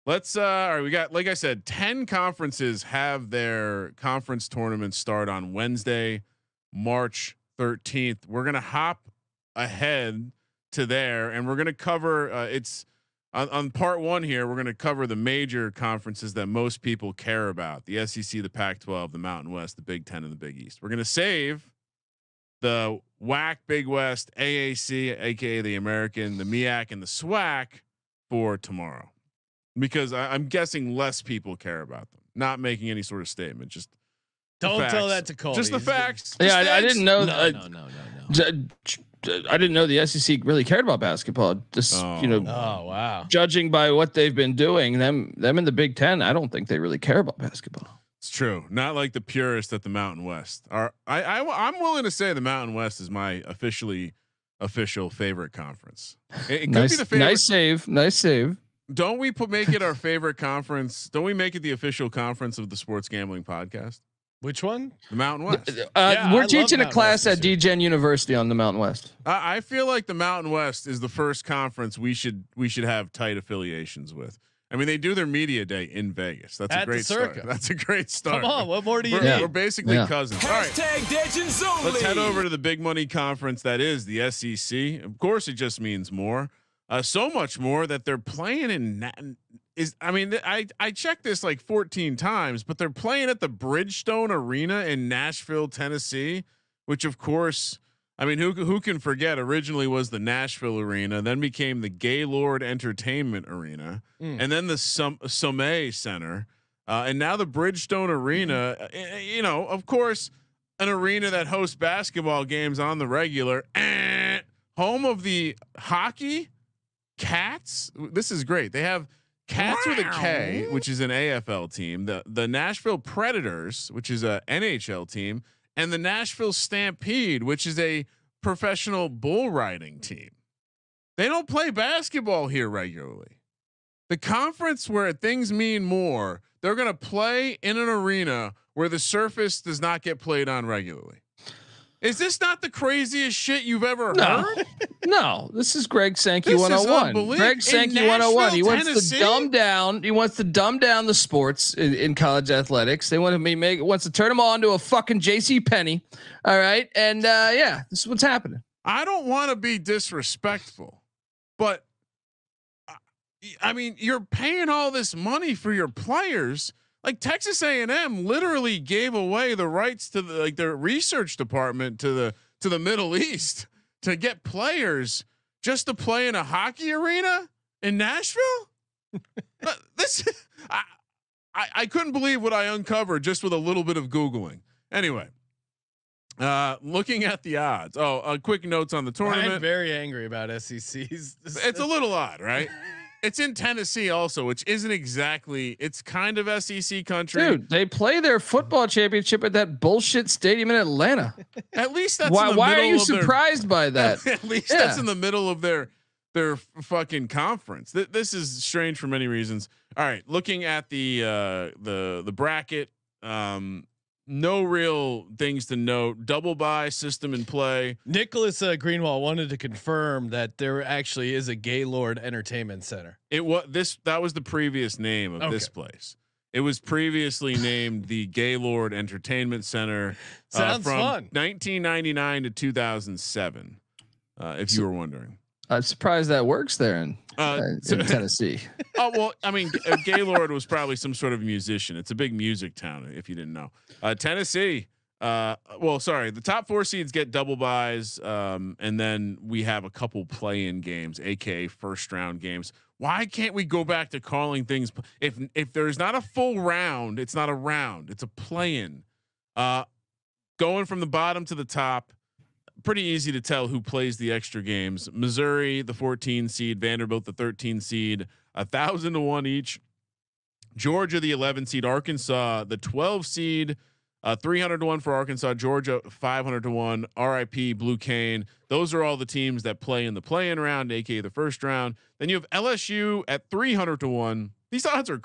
Let's all right, we got, like I said, 10 conferences have their conference tournaments start on Wednesday, March 13th. We're going to hop ahead to there and we're going to cover it's on part 1 here. We're going to cover the major conferences that most people care about: the SEC, the Pac-12, the Mountain West, the Big 10, and the Big East. We're going to save the WAC, Big West, AAC, aka the American, the MEAC, and the SWAC for tomorrow, because I'm guessing less people care about them. Not making any sort of statement, just don't tell that to Colby. Just the facts. Yeah, just I didn't know. No. I didn't know the SEC really cared about basketball. Just Oh wow. Judging by what they've been doing, them in the Big Ten, I don't think they really care about basketball. It's true. Not like the purists at the Mountain West. I'm willing to say the Mountain West is my official favorite conference. It could be the favorite. Nice save. Don't we make it our favorite conference? Don't we make it the official conference of the Sports Gambling Podcast? Which one? The Mountain West. We're teaching a class at DGen University on the Mountain West. I feel like the Mountain West is the first conference we should have tight affiliations with. I mean, they do their media day in Vegas. That's a great start. That's a great start. Come on, what more do you need? We're basically cousins. All right, only. Let's head over to the big money conference that is the SEC. Of course, it just means more. So much more that they're playing in. I checked this like 14 times, but they're playing at the Bridgestone Arena in Nashville, Tennessee, which of course, I mean, who can forget, originally was the Nashville Arena, then became the Gaylord Entertainment Arena, and then the Sommet Center, and now the Bridgestone Arena. You know, of course, an arena that hosts basketball games on the regular, home of the hockey Cats. This is great. They have Cats with a K, which is an AFL team, the Nashville Predators, which is a NHL team, and the Nashville Stampede, which is a professional bull riding team. They don't play basketball here regularly. The conference where things mean more, they're going to play in an arena where the surface does not get played on regularly. Is this not the craziest shit you've ever heard? No, this is Greg Sankey 101. Greg Sankey 101. He wants to dumb down. He wants to dumb down the sports in college athletics. They want to wants to turn them all into a fucking JCPenney. All right, and this is what's happening. I don't want to be disrespectful, but I mean, you're paying all this money for your players. Like Texas A&M literally gave away the rights to their research department to the Middle East to get players just to play in a hockey arena in Nashville. I couldn't believe what I uncovered just with a little bit of Googling. Anyway, looking at the odds. Quick notes on the tournament. I'm very angry about SECs. It's a little odd, right? It's in Tennessee also, which isn't exactly. It's kind of SEC country. Dude, they play their football championship at that bullshit stadium in Atlanta. At least that's why are you surprised by that? At least that's in the middle of their fucking conference. This is strange for many reasons. All right, looking at the bracket, no real things to note. Double bye system in play. Nicholas Greenwald wanted to confirm that there actually is a Gaylord Entertainment Center. That was the previous name of this place. It was previously named the Gaylord Entertainment Center. Sounds from fun. 1999 to 2007. If you were wondering. I'm surprised that works there in Tennessee. Oh, well, I mean, Gaylord was probably some sort of musician. It's a big music town, if you didn't know. Tennessee. The top 4 seeds get double buys, and then we have a couple play-in games, aka first round games. Why can't we go back to calling things? If there's not a full round, it's not a round. It's a play-in. Going from the bottom to the top. Pretty easy to tell who plays the extra games. Missouri, the 14 seed, Vanderbilt, the 13 seed, 1,000 to 1 each. Georgia, the 11 seed, Arkansas, the 12 seed, 300 to 1 for Arkansas, Georgia, 500 to 1. RIP Blue Cane. Those are all the teams that play in the play-in round, aka the first round. Then you have LSU at 300 to 1. These odds are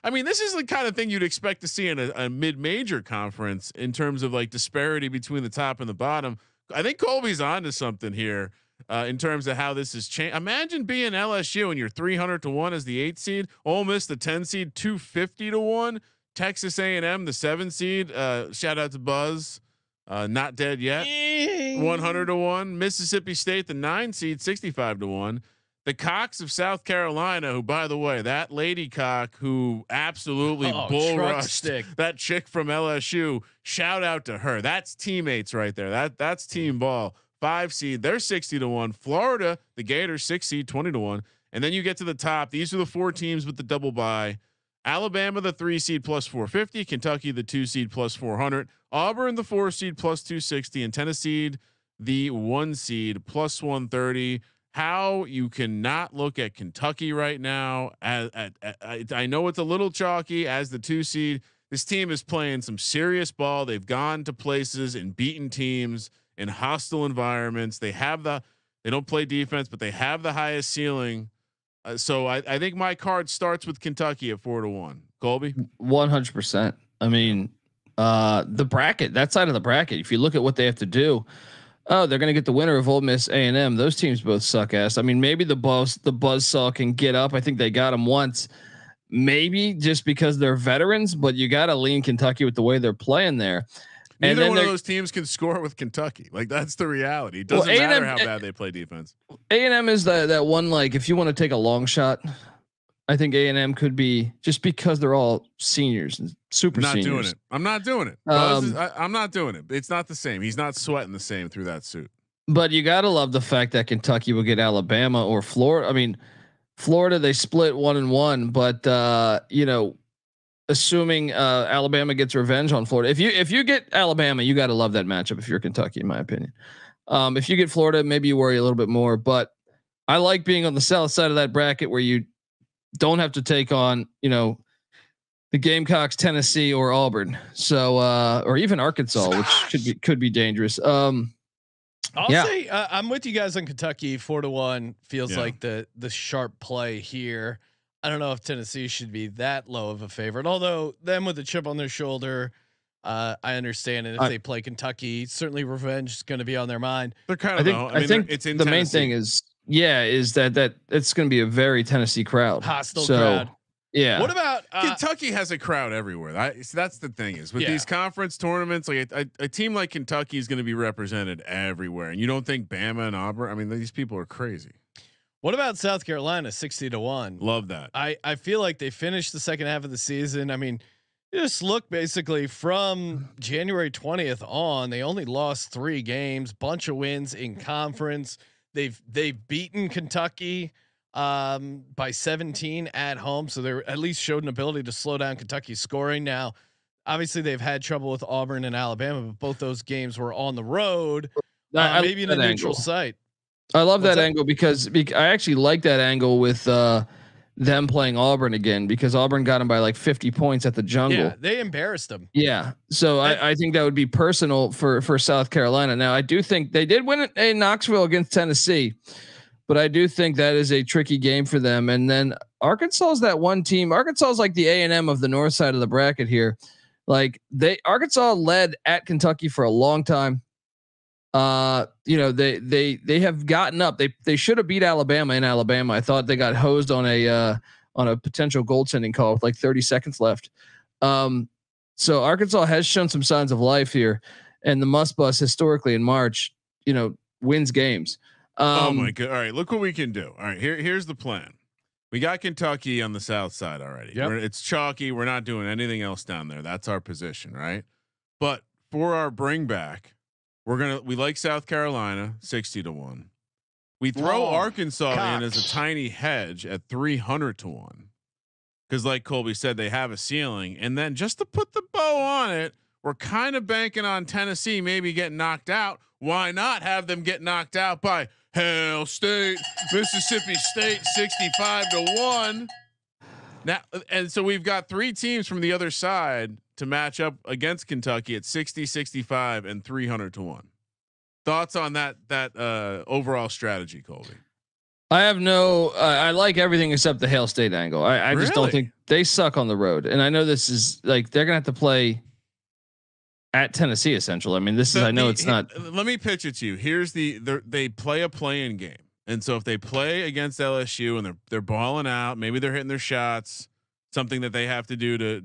I mean, this is the kind of thing you'd expect to see in a mid-major conference in terms of like disparity between the top and the bottom. I think Colby's onto something here. in terms of how this has changed. Imagine being LSU and you're 300-1 as the 8 seed, Ole Miss the 10 seed 250-1, Texas A&M the 7 seed. Shout out to Buzz, not dead yet, 100-1. Mississippi State the 9 seed 65-1. The Cox of South Carolina, who, by the way, that lady cock who absolutely bull rushed that chick from LSU. Shout out to her. That's teammates right there. That's team ball. 5 seed, they're 60-1. Florida, the Gators, 6 seed, 20-1. And then you get to the top. These are the 4 teams with the double bye. Alabama, the 3 seed plus 450. Kentucky, the 2 seed plus 400. Auburn, the 4 seed plus 260, and Tennessee, the 1 seed plus 130. How you cannot look at Kentucky right now? I know it's a little chalky as the 2 seed. This team is playing some serious ball. They've gone to places and beaten teams in hostile environments. They don't play defense, but they have the highest ceiling. So I think my card starts with Kentucky at 4-1. Colby, 100%. I mean, the bracket, that side of the bracket, if you look at what they have to do, they're going to get the winner of Ole Miss A&M. Those teams both suck ass. I mean, maybe the Buzzsaw can get up. I think they got them once, maybe just because they're veterans, but you got to lean Kentucky with the way they're playing there. Neither one of those teams can score with Kentucky. Like, that's the reality. It doesn't matter how bad they play defense. A&M is that one, like, if you want to take a long shot, I think A&M could be, just because they're all seniors and super seniors. Doing it. I'm not doing it. I'm not doing it. It's not the same. He's not sweating the same through that suit. But you got to love the fact that Kentucky will get Alabama or Florida. I mean, Florida, they split 1-1, but assuming Alabama gets revenge on Florida. If you get Alabama, you got to love that matchup if you're Kentucky, in my opinion. If you get Florida, maybe you worry a little bit more, but I like being on the south side of that bracket where you don't have to take on, the Gamecocks, Tennessee, or Auburn. So, or even Arkansas, which could be dangerous. I'll say I'm with you guys on Kentucky. 4-1 feels like the sharp play here. I don't know if Tennessee should be that low of a favorite, although them with a chip on their shoulder, I understand it. If they play Kentucky, certainly revenge is going to be on their mind. They're kind of. I think it's in the Tennessee. Main thing is that it's going to be a very Tennessee crowd, hostile crowd. Yeah. What about Kentucky has a crowd everywhere. That's the thing is with these conference tournaments, like a team like Kentucky is going to be represented everywhere, and you don't think Bama and Auburn? I mean, these people are crazy. What about South Carolina 60-1? Love that. I feel like they finished the second half of the season. I mean, you just look basically from January 20th on, they only lost 3 games, bunch of wins in conference. They've beaten Kentucky by 17 at home. So they at least showed an ability to slow down Kentucky's scoring. Now, obviously they've had trouble with Auburn and Alabama, but both those games were on the road, maybe in a neutral site. I love that angle because I actually like that angle with them playing Auburn again, because Auburn got them by like 50 points at the Jungle. Yeah, they embarrassed them. Yeah. So I think that would be personal for South Carolina. Now I do think they did win in Knoxville against Tennessee, but I do think that is a tricky game for them. And then Arkansas is that one team. Arkansas is like the A&M of the north side of the bracket here. Like Arkansas led at Kentucky for a long time. They have gotten up. They should have beat Alabama in Alabama. I thought they got hosed on a potential goaltending call with like 30 seconds left. So Arkansas has shown some signs of life here, and the Must Bus historically in March, wins games. Oh my God. All right. Look what we can do. All right. Here's the plan. We got Kentucky on the south side already. Yep. It's chalky. We're not doing anything else down there. That's our position. Right. But for our bring back, we like South Carolina 60-1. We throw Arkansas in as a tiny hedge at 300-1. Cause like Colby said, they have a ceiling. And then just to put the bow on it, we're kind of banking on Tennessee maybe getting knocked out. Why not have them get knocked out by Hail State, Mississippi State 65-1. Now, and so we've got 3 teams from the other side to match up against Kentucky at 60, 65, and 300-1. Thoughts on that overall strategy, Colby? I have I like everything except the Hail State angle. I just don't think they suck on the road. And I know this is like, they're going to have to play at Tennessee. Essential. I mean, this is. I know it's not. Let me pitch it to you. Here's they play a play-in game, and so if they play against LSU and they're balling out, maybe they're hitting their shots, something that they have to do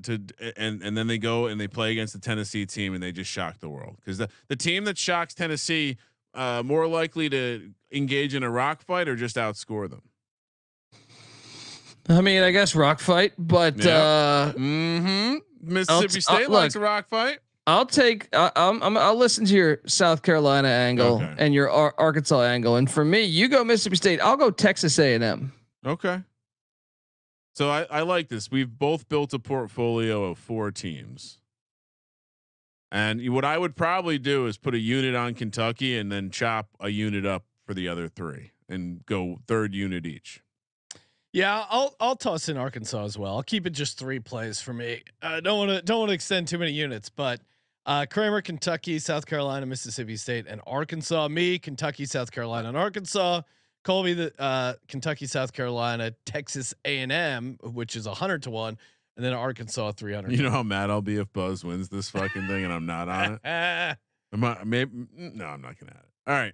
and then they go and they play against the Tennessee team and they just shock the world, because the team that shocks Tennessee more likely to engage in a rock fight or just outscore them. I mean, I guess rock fight, but Mississippi State likes a rock fight. I'll listen to your South Carolina angle and your Arkansas angle, and for me, you go Mississippi State. I'll go Texas A&M. Okay. So I like this. We've both built a portfolio of 4 teams. And what I would probably do is put a unit on Kentucky and then chop a unit up for the other 3 and go 3rd unit each. Yeah, I'll toss in Arkansas as well. I'll keep it just 3 plays for me. Don't want to extend too many units, but Kramer, Kentucky, South Carolina, Mississippi State, and Arkansas. Me, Kentucky, South Carolina, and Arkansas. Colby, the Kentucky, South Carolina, Texas A&M, which is 100-1, and then Arkansas 300. You know how mad I'll be if Buzz wins this fucking thing and I'm not on it. No, I'm not gonna have it. All right.